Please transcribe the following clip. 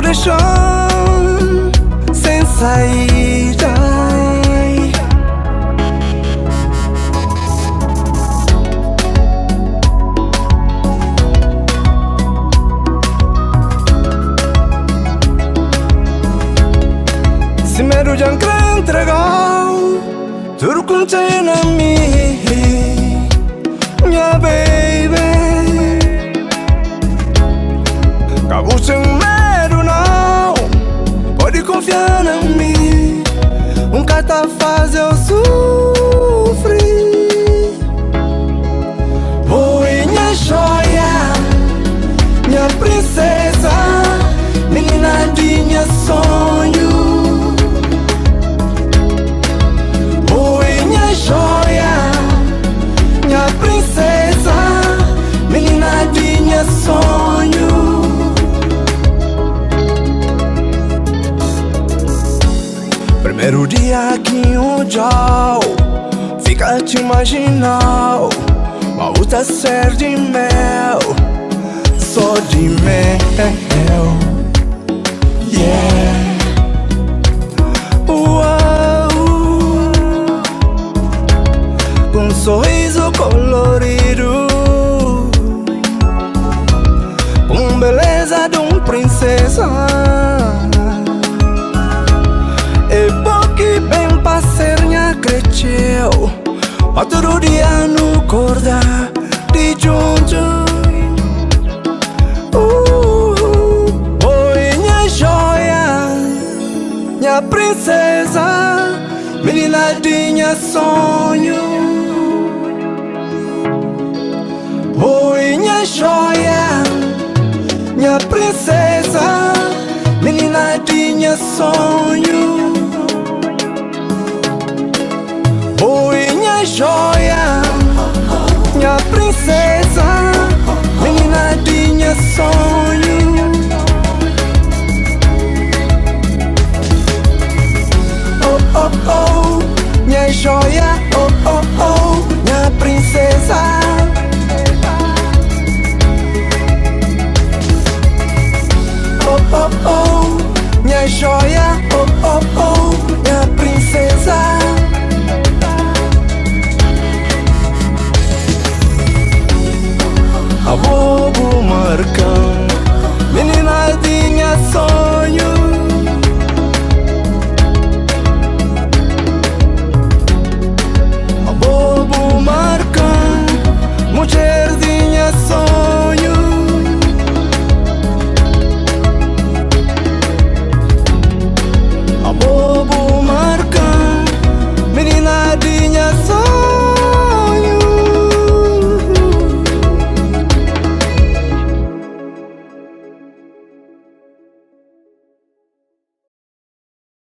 de chão sem saída. Se medo já entregou tudo que tem na minha baby. Acabou sem medo não, pode confiar em mim. Nunca tá faz eu sofrer. Oi, minha joia, minha princesa, menina de minha sonho. Joia, minha princesa, menina de minha sonho. Primeiro dia que eu já fica te imaginar, mas outra ser de mel, só de mel. Yeah. Sorriso colorido, com beleza de princesa. É bom que bem parceirinha cresceu, mas todo dia no corda de junto. Oi, minha joia, minha princesa, menina de minha sonho. Oi, minha joia, minha princesa, menina de minha sonho. Oi, minha joia, minha princesa, menina de minha sonho.